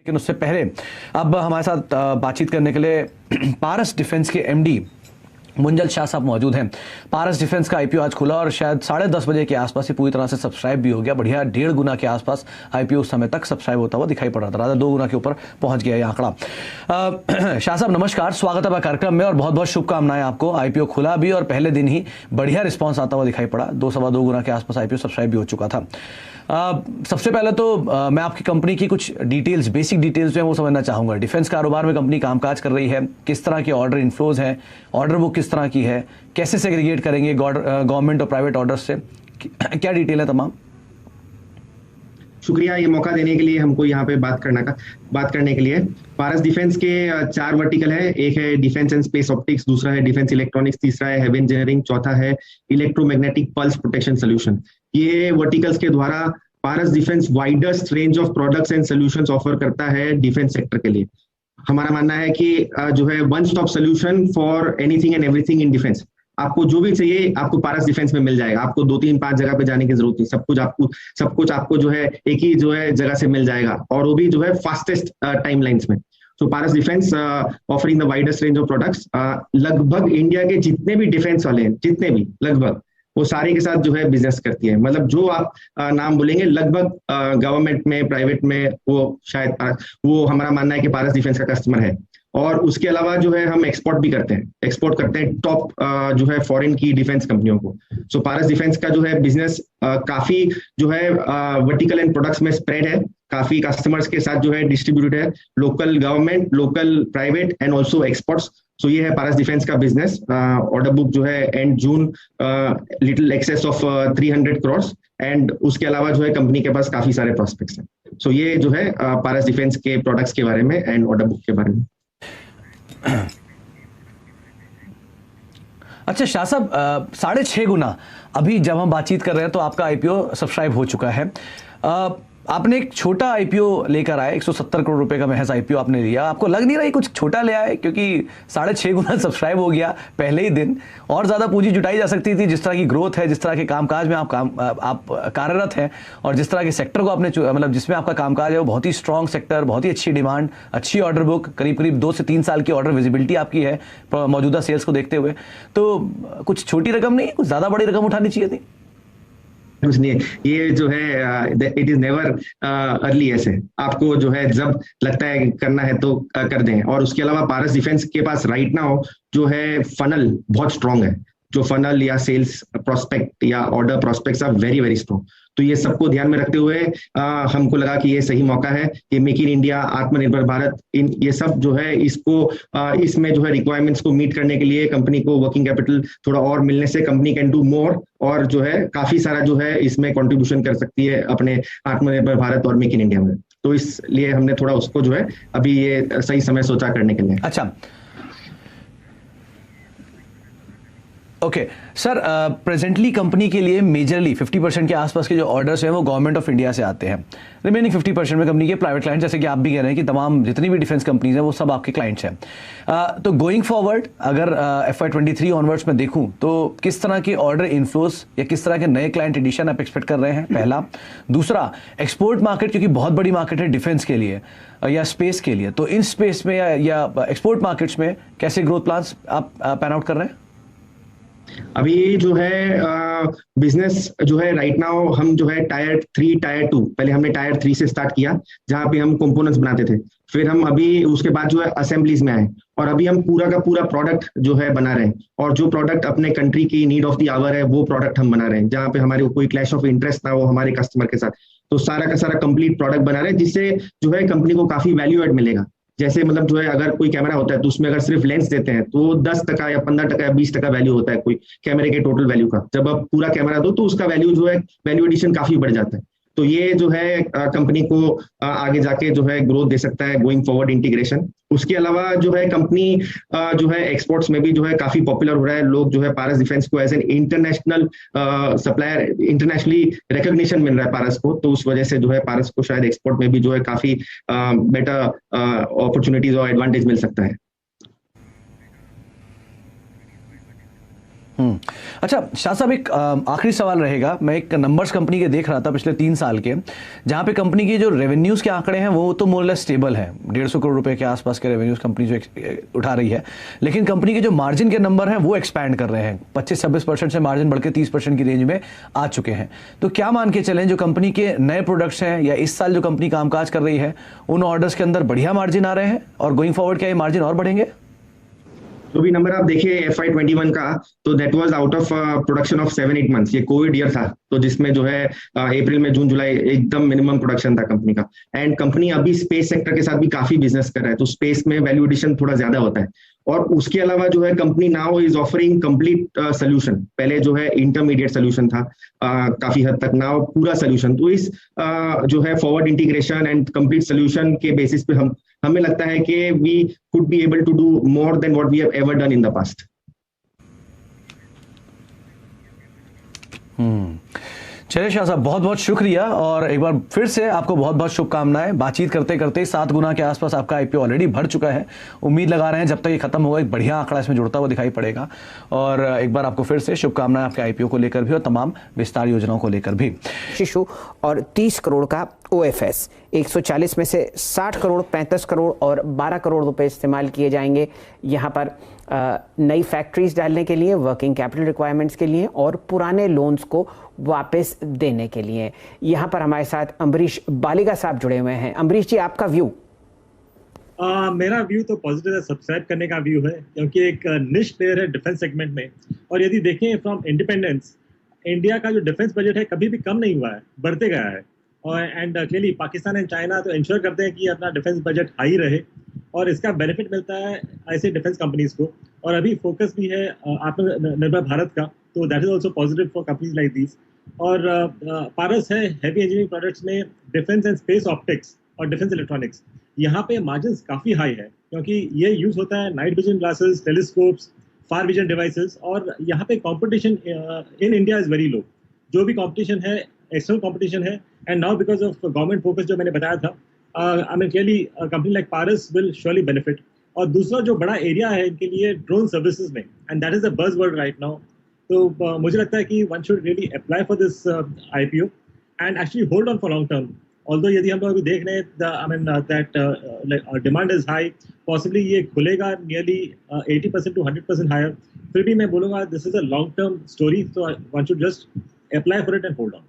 लेकिन उससे पहले अब हमारे साथ बातचीत करने के लिए पारस डिफेंस के एमडी मुंजल शाह साहब मौजूद हैं। पारस डिफेंस का आईपीओ आज खुला और शायद 10:30 बजे के आसपास ही पूरी तरह से सब्सक्राइब भी हो गया। बढ़िया 1.5 गुना के आसपास आईपीओ उस समय तक सब्सक्राइब होता हुआ दिखाई पड़ रहा था, राधा 2 गुना के ऊपर पहुंच गया ये आंकड़ा। शाह साहब नमस्कार, स्वागत है कार्यक्रम में और बहुत बहुत शुभकामनाएं आपको। आईपीओ खुला भी और पहले दिन ही बढ़िया रिस्पॉन्स आता हुआ दिखाई पड़ा, 2-2.25 गुना के आसपास आईपीओ सब्सक्राइब भी हो चुका था। सबसे पहले तो मैं आपकी कंपनी की कुछ डिटेल्स, बेसिक डिटेल्स जो है वो समझना चाहूंगा। डिफेंस कारोबार में कंपनी कामकाज कर रही है, किस तरह के ऑर्डर इनफ्लोज हैं, ऑर्डर बुक किस तरह की है, कैसे सेग्रीगेट करेंगे गवर्नमेंट और प्राइवेट ऑर्डर्स से, क्या डिटेल है तमाम। शुक्रिया ये मौका देने के लिए, हमको यहाँ पे बात करने के लिए। पारस डिफेंस के 4 वर्टिकल है। एक है डिफेंस एंड स्पेस ऑप्टिक्स, दूसरा है डिफेंस इलेक्ट्रॉनिक्स, तीसरा है हेवी इंजीनियरिंग, चौथा है इलेक्ट्रोमैग्नेटिक पल्स प्रोटेक्शन सोल्यूशन। ये वर्टिकल्स के द्वारा Paras defence widest range of products and solutions offer करता है डिफेंस सेक्टर के लिए। हमारा मानना है कि जो है one stop solution for anything and everything in defence. आपको जो भी चाहिए आपको पारस डिफेंस में मिल जाएगा। आपको 2-3-5 जगह पे जाने की जरूरत नहीं, सब कुछ आपको जो है एक ही जो है जगह से मिल जाएगा, और वो भी जो है फास्टेस्ट टाइमलाइंस में। So Paras defence offering the widest range of products. लगभग इंडिया के जितने भी डिफेंस वाले हैं, जितने भी लगभग, वो सारे के साथ जो है बिजनेस करती है। मतलब जो आप नाम बोलेंगे लगभग गवर्नमेंट में, प्राइवेट में, वो शायद वो हमारा मानना है कि पारस डिफेंस का कस्टमर है। और उसके अलावा जो है हम एक्सपोर्ट भी करते हैं टॉप जो है फॉरेन की डिफेंस कंपनियों को। सो पारस डिफेंस का जो है बिजनेस काफी जो है वर्टिकल एंड प्रोडक्ट्स में स्प्रेड है, काफी कस्टमर्स के साथ जो है डिस्ट्रीब्यूटेड है, local government, local private and also exports. So ये है पारस डिफेंस का बिजनेस। ऑर्डर बुक जो है end June little excess of 300 crore, and उसके अलावा जो है कंपनी के पास काफी सारे प्रोस्पेक्ट्स हैं। सो ये जो है पारस डिफेंस के प्रोडक्ट्स के बारे में एंड ऑर्डर बुक के बारे में। अच्छा शाह साहब, 6.5 गुना अभी जब हम बातचीत कर रहे हैं तो आपका आईपीओ सब्सक्राइब हो चुका है। आपने एक छोटा आईपीओ लेकर आए, 170 करोड़ रुपए का महज आईपीओ आपने लिया। आपको लग नहीं रहा है कुछ छोटा ले आए, क्योंकि 6.5 गुना सब्सक्राइब हो गया पहले ही दिन, और ज्यादा पूंजी जुटाई जा सकती थी। जिस तरह की ग्रोथ है, जिस तरह के कामकाज में आप कार्यरत हैं, और जिस तरह के सेक्टर को आपने मतलब जिसमें आपका कामकाज है वो बहुत ही स्ट्रॉन्ग सेक्टर, बहुत ही अच्छी डिमांड, अच्छी ऑर्डर बुक, करीब 2 से 3 साल की ऑर्डर विजिबिलिटी आपकी है मौजूदा सेल्स को देखते हुए। तो कुछ छोटी रकम नहीं, कुछ ज्यादा बड़ी रकम उठानी चाहिए थी। कुछ नहीं है, ये जो है इट इज नेवर अर्ली। ऐसे आपको जो है जब लगता है करना है तो कर दें। और उसके अलावा पारस डिफेंस के पास राइट नाउ जो है फनल बहुत स्ट्रांग है। जो फनल या सेल्स प्रोस्पेक्ट या order prospects are very very strong. तो ये सबको ध्यान में रखते हुए हमको लगा कि ये सही मौका है कि मेक इन इंडिया, आत्मनिर्भर भारत, इन ये सब जो है इसको इसमें जो है रिक्वायरमेंट्स को मीट करने के लिए कंपनी को वर्किंग कैपिटल थोड़ा और मिलने से कंपनी कैन डू मोर, और जो है काफी सारा जो है इसमें कंट्रीब्यूशन कर सकती है अपने आत्मनिर्भर भारत और मेक इन इंडिया में। तो इसलिए हमने थोड़ा उसको जो है अभी ये सही समय सोचा करने के लिए। अच्छा ओके सर, प्रेजेंटली कंपनी के लिए मेजरली 50% के आसपास के जो ऑर्डर्स हैं वो गवर्नमेंट ऑफ इंडिया से आते हैं। रिमेनिंग 50% में कंपनी के प्राइवेट क्लाइंट, जैसे कि आप भी कह रहे हैं कि तमाम जितनी भी डिफेंस कंपनीज हैं वो सब आपके क्लाइंट्स हैं। तो गोइंग फॉरवर्ड अगर FY23 ऑनवर्ड्स में देखूं तो किस तरह के ऑर्डर इनफ्लोस या किस तरह के नए क्लाइंट एडिशन आप एक्सपेक्ट कर रहे हैं, पहला। दूसरा, एक्सपोर्ट मार्केट क्योंकि बहुत बड़ी मार्केट है डिफेंस के लिए या स्पेस के लिए, तो इन स्पेस में या एक्सपोर्ट मार्केट्स में कैसे ग्रोथ प्लान्स आप पैन आउट कर रहे हैं। अभी जो है बिजनेस जो है राइट नाउ हम जो है टायर 3, टायर 2, पहले हमने टायर 3 से स्टार्ट किया जहाँ पे हम कंपोनेंट्स बनाते थे। फिर हम अभी उसके बाद जो है असेंबलीज में आए, और अभी हम पूरा का पूरा प्रोडक्ट जो है बना रहे हैं। और जो प्रोडक्ट अपने कंट्री की नीड ऑफ द आवर है वो प्रोडक्ट हम बना रहे हैं, जहाँ पे हमारे कोई क्लैश ऑफ इंटरेस्ट ना हो हमारे कस्टमर के साथ। तो सारा का सारा कंप्लीट प्रोडक्ट बना रहे हैं, जिससे जो है कंपनी को काफी वैल्यू एड मिलेगा। जैसे मतलब जो है अगर कोई कैमरा होता है तो उसमें अगर सिर्फ लेंस देते हैं तो 10% या 15% या 20% वैल्यू होता है कोई कैमरे के टोटल वैल्यू का। जब आप पूरा कैमरा दो तो उसका वैल्यू जो है वैल्यू एडिशन काफी बढ़ जाता है। तो ये जो है कंपनी को आगे जाके जो है ग्रोथ दे सकता है, गोइंग फॉरवर्ड इंटीग्रेशन। उसके अलावा जो है कंपनी जो है एक्सपोर्ट्स में भी जो है काफी पॉपुलर हो रहा है। लोग जो है पारस डिफेंस को as an international supplier, internationally recognition मिल रहा है पारस को। तो उस वजह से जो है पारस को शायद एक्सपोर्ट में भी जो है काफी बेटर अपॉर्चुनिटीज और एडवांटेज मिल सकता है। अच्छा शाह साहब, एक आखिरी सवाल रहेगा। मैं एक नंबर्स कंपनी के देख रहा था पिछले 3 साल के, जहां पे कंपनी की जो रेवेन्यूज के आंकड़े हैं वो तो मोर लेस स्टेबल है, 150 करोड़ रुपए के आसपास के रेवेन्यूज कंपनी जो उठा रही है, लेकिन कंपनी के जो मार्जिन के नंबर हैं वो एक्सपैंड कर रहे हैं। 25-26% से मार्जिन बढ़ के 30% की रेंज में आ चुके हैं। तो क्या मान के चलें, जो कंपनी के नए प्रोडक्ट्स हैं या इस साल जो कंपनी कामकाज कर रही है, उन ऑर्डर्स के अंदर बढ़िया मार्जिन आ रहे हैं और गोइंग फॉरवर्ड क्या ये मार्जिन और बढ़ेंगे? जो भी नंबर आप देखिए FY21 का, तो that was out of production of 7-8 months. ये कोविड ईयर था, तो जिसमें जो है अप्रैल में जून जुलाई एकदम मिनिमम प्रोडक्शन था कंपनी का। एंड कंपनी अभी स्पेस सेक्टर के साथ भी काफी बिजनेस कर रहा है, तो स्पेस में वैल्यू एडिशन थोड़ा ज्यादा होता है। और उसके अलावा जो है company now is offering complete solution. पहले जो है इंटरमीडिएट सोल्यूशन था काफी हद तक, नाउ पूरा सोल्यूशन। तो इस जो है forward integration and complete solution के बेसिस पे हमें लगता है कि we could be able to do more than what we have ever done in the past. चलिए शाह साहब, बहुत बहुत शुक्रिया और एक बार फिर से आपको बहुत बहुत शुभकामनाएं। बातचीत करते करते 7 गुना के आसपास आपका आईपीओ ऑलरेडी बढ़ चुका है। उम्मीद लगा रहे हैं जब तक ये खत्म होगा एक बढ़िया आंकड़ा इसमें जुड़ता हुआ दिखाई पड़ेगा। और एक बार आपको फिर से शुभकामनाएं आपके आईपीओ को लेकर भी और तमाम विस्तार योजनाओं को लेकर भी। शिशु और 30 करोड़ का OFS, 140 में से 60 करोड़, 35 करोड़ और 12 करोड़ रुपए इस्तेमाल किए जाएंगे यहाँ पर नई फैक्ट्रीज डालने के लिए, वर्किंग कैपिटल रिक्वायरमेंट्स के लिए और पुराने लोन्स को वापस देने के लिए। यहाँ पर हमारे साथ अम्बरीश बालिगा साहब जुड़े हुए हैं। अम्बरीश जी, आपका व्यू? मेरा व्यू तो पॉजिटिव है, सब्सक्राइब करने का व्यू है, क्योंकि एक निश प्लेयर है डिफेंस सेगमेंट में। और यदि देखें फ्रॉम इंडिपेंडेंस, इंडिया का जो डिफेंस बजट है कभी भी कम नहीं हुआ है, बढ़ते गया है। और and clearly Pakistan and China तो इंश्योर करते हैं कि अपना डिफेंस बजट हाई रहे, और इसका बेनिफिट मिलता है ऐसे डिफेंस कंपनीज को। और अभी फोकस भी है आत्मनिर्भर भारत का, तो that is also positive for companies like this. और पारस है हेवी इंजीनियरिंग प्रोडक्ट्स में डिफेंस एंड स्पेस ऑप्टिक्स और डिफेंस इलेक्ट्रॉनिक्स। यहाँ पे मार्जिन काफ़ी हाई है, क्योंकि ये यूज़ होता है night vision glasses, telescopes, far vision devices. और यहाँ पे competition in India is very low. जो भी कंपटीशन है एक्सटर्नल कंपटीशन है, and now because of government focus जो मैंने बताया था, I mean clearly company like Paras will surely benefit. और दूसरा जो बड़ा एरिया है इनके लिए ड्रोन सर्विसेज में, and that is a buzzword right now. तो मुझे लगता है कि one should really apply for this IPO and actually hold on for long term. Although यदि हम लोग अभी देख रहे हैं I mean that demand is high, possibly ये खुलेगा नियरली 80% to 100% हायर, फिर भी मैं बोलूँगा this is a long term story, तो one should just apply for it and hold on.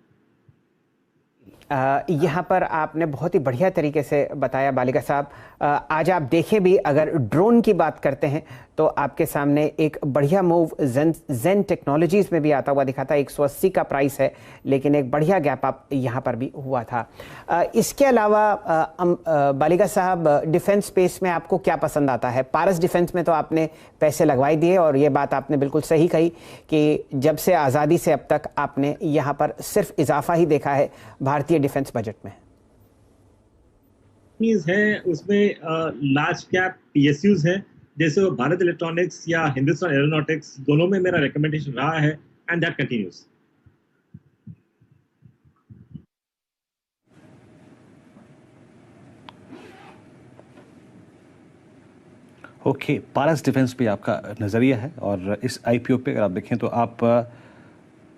यहाँ पर आपने बहुत ही बढ़िया तरीके से बताया बालिका साहब। आज आप देखें भी, अगर ड्रोन की बात करते हैं तो आपके सामने एक बढ़िया मूव जेन टेक्नोलॉजीज़ में भी आता हुआ दिखा था। 180 का प्राइस है, लेकिन एक बढ़िया गैप अप यहाँ पर भी हुआ था। इसके अलावा बालिका साहब, डिफेंस स्पेस में आपको क्या पसंद आता है? पारस डिफेंस में तो आपने पैसे लगवाई दिए, और ये बात आपने बिल्कुल सही कही कि जब से आज़ादी से अब तक आपने यहाँ पर सिर्फ इजाफा ही देखा है भारतीय डिफेंस बजट में। है उसमें लार्ज कैप PSUs हैं, जैसे भारत इलेक्ट्रॉनिक्स या हिंदुस्तान एरोनॉटिक्स, दोनों में मेरा रिकमेंडेशन रहा है, and that continues. Okay, Paras defence पे आपका नज़रिया है, और इस आईपीओ पे अगर आप देखें तो आप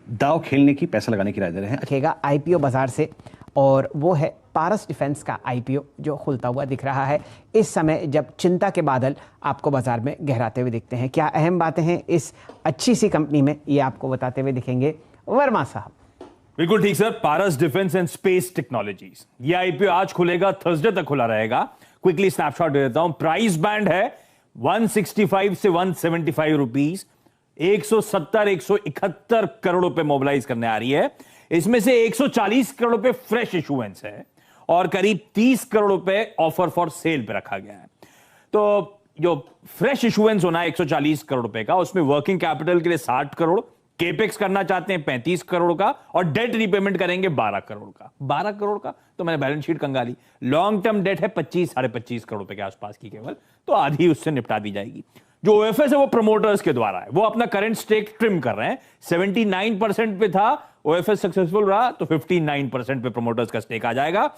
दाव खेलने की, पैसा लगाने की राय दे रहे हैं। रखेगा आईपीओ बाजार से, और वो है पारस डिफेंस का आईपीओ जो खुलता हुआ दिख रहा है इस समय, जब चिंता के बादल आपको बाजार में गहराते हुए दिखते हैं। क्या अहम बातें हैं इस अच्छी सी कंपनी में, ये आपको बताते हुए दिखेंगे वर्मा साहब। बिल्कुल ठीक sir. Paras defence and space technologies, ये आईपीओ आज खुलेगा, थर्सडे तक खुला रहेगा। क्विकली स्नैपशॉट दे देता हूं। प्राइस बैंड है 165 से 175 रुपीज। 170-171 करोड़ रुपए मोबिलाइज करने आ रही है। इसमें से 140 करोड़ रुपए फ्रेश इशुएंस है और करीब 30 करोड़ रुपए ऑफर फॉर सेल पे रखा गया है। तो जो फ्रेश इशुएंस होना है 140 करोड़ रुपए का, उसमें वर्किंग कैपिटल के लिए 60 करोड़, केपेक्स करना चाहते हैं 35 करोड़ का, और डेट रिपेमेंट करेंगे 12 करोड़ का। 12 करोड़ का तो मैंने बैलेंस शीट कंगाली। लॉन्ग टर्म डेट है 25-25.5 करोड़ रुपए के आसपास की केवल, तो आधी उससे निपटा दी जाएगी। जो OFS है वो प्रमोटर्स के द्वारा है, वो अपना करंट स्टेक ट्रिम कर रहे हैं। 79% पे था, OFS सक्सेसफुल रहा तो 59% पे प्रमोटर्स का स्टेक आ जाएगा।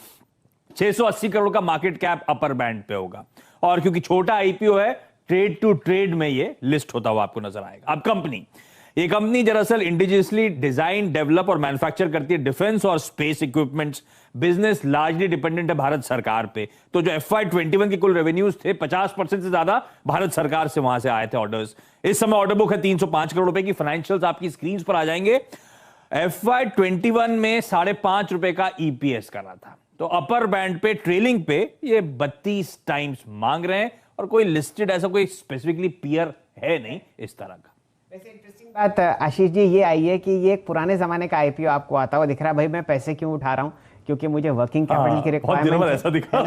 680 करोड़ का मार्केट कैप अपर बैंड पे होगा, और क्योंकि छोटा IPO है, ट्रेड टू ट्रेड में ये लिस्ट होता हुआ आपको नजर आएगा। अब कंपनी ये कंपनी दरअसल इंडिजिनियसली डिजाइन, डेवलप और मैन्युफैक्चर करती है डिफेंस और space equipments. Business largely dependent है भारत सरकार पे। तो जो FY21 के कुल रेवेन्यूज थे, 50% से ज्यादा भारत सरकार से वहां से आए थे ऑर्डर्स। इस समय ऑर्डर बुक है 305 करोड़ रुपए की। फाइनेंशियल्स आपकी स्क्रीन पर आ जाएंगे। FY21 में ₹5.5 का EPS करा था। तो अपर बैंड पे, ट्रेलिंग पे ये 32 टाइम्स मांग रहे हैं, और कोई लिस्टेड ऐसा कोई स्पेसिफिकली पीयर है नहीं इस तरह का। वैसे इंटरेस्टिंग बात आशीष जी ये आई है कि ये एक पुराने जमाने का IPO आपको आता हुआ दिख रहा है। भाई मैं पैसे क्यों उठा रहा हूँ, क्योंकि मुझे वर्किंग कैपिटल की रिक्वायरमेंट ऐसा दिखा।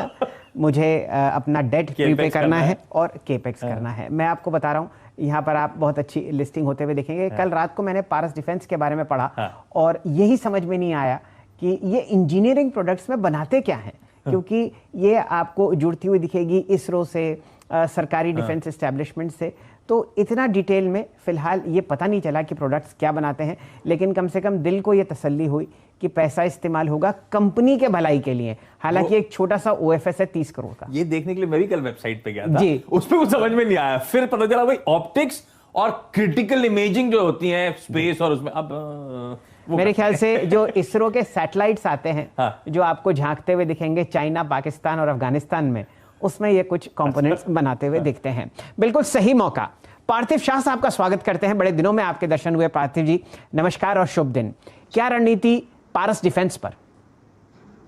मुझे अपना डेट प्रीपे करना है और केपेक्स करना है। मैं आपको बता रहा हूँ, यहाँ पर आप बहुत अच्छी लिस्टिंग होते हुए देखेंगे। कल रात को मैंने पारस डिफेंस के बारे में पढ़ा और यही समझ में नहीं आया कि ये इंजीनियरिंग प्रोडक्ट्स में बनाते क्या हैं, क्योंकि ये आपको जुड़ती हुई दिखेगी इसरो से, सरकारी डिफेंस एस्टेब्लिशमेंट से। तो इतना डिटेल में फिलहाल ये पता नहीं चला कि प्रोडक्ट्स क्या बनाते हैं, लेकिन कम से कम दिल को ये तसल्ली हुई कि पैसा इस्तेमाल होगा कंपनी के भलाई के लिए। हालांकि एक छोटा सा OFS है 30 करोड़ का। ये देखने के लिए मैं भी कल वेबसाइट पे गया था जी। उस पर कुछ समझ में नहीं आया। फिर पता चला भाई ऑप्टिक्स और क्रिटिकल इमेजिंग जो होती है स्पेस और उसमें अब मेरे ख्याल से जो इसरो के सैटेलाइट्स आते हैं हाँ। जो आपको झांकते हुए दिखेंगे चाइना, पाकिस्तान और अफगानिस्तान में, उसमें ये कुछ कंपोनेंट्स बनाते हुए दिखते हैं। बिल्कुल सही मौका। पार्थिव शाह साहब का स्वागत करते हैं। बड़े दिनों में आपके दर्शन हुए पार्थिव जी, नमस्कार और शुभ दिन। क्या रणनीति पारस डिफेंस पर?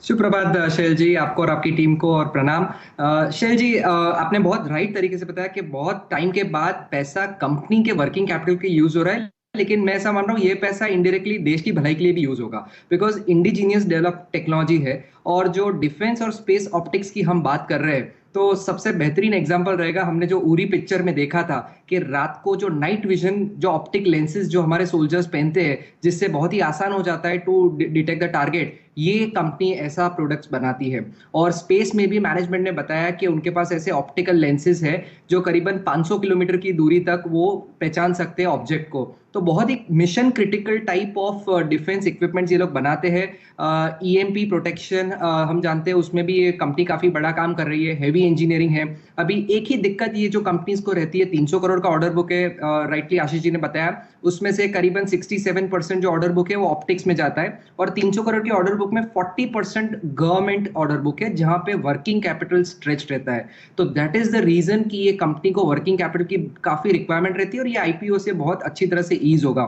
सुप्रभात शैल जी, आपको और आपकी टीम को, और प्रणाम। शैल जी, आपने बहुत राइट तरीके से बताया कि बहुत टाइम के बाद पैसा कंपनी के वर्किंग कैपिटल के यूज हो रहा है, लेकिन मैं ऐसा मान रहा हूँ ये पैसा इनडायरेक्टली देश की भलाई के लिए भी यूज होगा, बिकॉज इंडिजीनियस डेवलप टेक्नोलॉजी है। और जो डिफेंस और स्पेस ऑप्टिक्स की हम बात कर रहे हैं, तो सबसे बेहतरीन एग्जांपल रहेगा, हमने जो उरी पिक्चर में देखा था कि रात को जो नाइट विजन, जो ऑप्टिक लेंसेज जो हमारे सोल्जर्स पहनते हैं, जिससे बहुत ही आसान हो जाता है टू डिटेक्ट द टारगेट, ये कंपनी ऐसा प्रोडक्ट्स बनाती है। और स्पेस में भी मैनेजमेंट ने बताया कि उनके पास ऐसे ऑप्टिकल लेंसेज है जो करीबन 500 किलोमीटर की दूरी तक वो पहचान सकते हैं ऑब्जेक्ट को। तो बहुत ही mission critical type of defence equipments ये लोग बनाते हैं। EMP प्रोटेक्शन हम जानते हैं, उसमें भी ये कंपनी काफी बड़ा काम कर रही है, हैवी इंजीनियरिंग है। अभी एक ही दिक्कत ये जो कंपनीज को रहती है, 300 करोड़ का ऑर्डर बुक है, राइटली आशीष जी ने बताया, उसमें से करीबन 67% जो ऑर्डर बुक है वो ऑप्टिक्स में जाता है, और 300 करोड़ की ऑर्डर बुक में 40% गवर्नमेंट ऑर्डर बुक है, जहां पे वर्किंग कैपिटल स्ट्रेच रहता है। तो दैट इज द रीजन कि ये कंपनी को वर्किंग कैपिटल की काफी रिक्वायरमेंट रहती है, और ये IPO से बहुत अच्छी तरह से ईज होगा।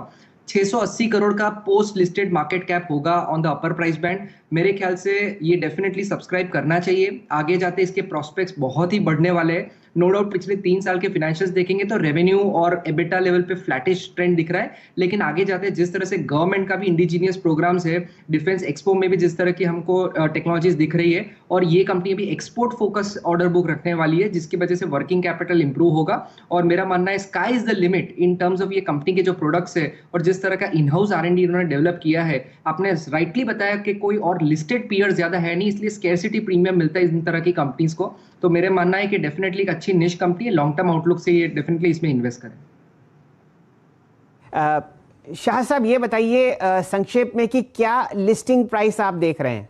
680 करोड़ का पोस्ट लिस्टेड मार्केट कैप होगा on the upper price band. मेरे ख्याल से ये डेफिनेटली सब्सक्राइब करना चाहिए। आगे जाते इसके प्रोस्पेक्ट्स बहुत ही बढ़ने वाले हैं। नो डाउट पिछले 3 साल के फाइनेंशियल्स देखेंगे तो रेवेन्यू और एबिटा लेवल पे फ्लैटिश ट्रेंड दिख रहा है, लेकिन आगे जाते जिस तरह से गवर्नमेंट का भी इंडिजीनियस प्रोग्राम्स है, डिफेंस एक्सपो में भी जिस तरह की हमको टेक्नोलॉजीज दिख रही है, और ये कंपनी भी एक्सपोर्ट फोकस ऑर्डर बुक रखने वाली है, जिसकी वजह से वर्किंग कैपिटल इंप्रूव होगा। और मेरा मानना है sky is the limit in terms of ये कंपनी के जो प्रोडक्ट्स है और जिस तरह का इन-हाउस R&D इन्होंने डेवलप किया है। आपने राइटली बताया कि कोई और लिस्टेड पीयर ज्यादा है नहीं, इसलिए स्कैरसिटी प्रीमियम मिलता है इन तरह की कंपनीज को। तो मेरे मानना है कि डेफिनेटली एक अच्छी निश कंपनी है, लॉन्ग टर्म आउटलुक से ये डेफिनेटली इसमें इन्वेस्ट करें। शाह साहब ये बताइए संक्षेप में कि क्या लिस्टिंग प्राइस आप देख रहे हैं?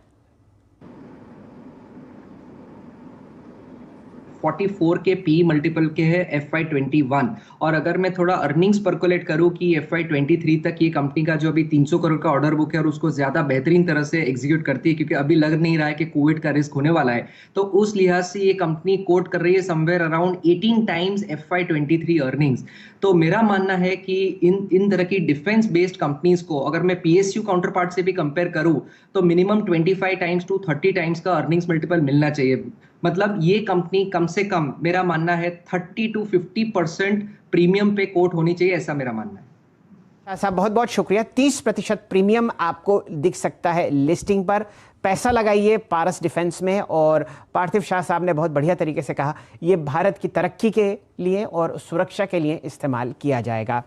44 के पी मल्टीपल के है FY21, और अगर मैं थोड़ा अर्निंग्स परकुलेट करूं कि FY23 तक ये कंपनी का जो अभी 300 करोड़ का ऑर्डर बुक है और उसको ज्यादा बेहतरीन तरह से एग्जीक्यूट करती है, क्योंकि अभी लग नहीं रहा है कि कोविड का रिस्क होने वाला है, तो उस लिहाज से ये कंपनी कोट कर रही है somewhere around 18 times FY23 earnings. तो मेरा मानना है कि इन तरह की डिफेंस बेस्ड कंपनीज को अगर मैं PSU काउंटर पार्ट से भी कंपेयर करूं तो मिनिमम 25 टाइम्स टू 30 टाइम्स का अर्निंग्स मल्टीपल मिलना चाहिए। मतलब ये कंपनी कम से कम मेरा मानना है 30 to 50% प्रीमियम पे कोट होनी चाहिए, ऐसा मेरा मानना है। साहब बहुत बहुत शुक्रिया। 30% प्रीमियम आपको दिख सकता है लिस्टिंग पर। पैसा लगाइए पारस डिफेंस में, और पार्थिव शाह साहब ने बहुत बढ़िया तरीके से कहा ये भारत की तरक्की के लिए और सुरक्षा के लिए इस्तेमाल किया जाएगा।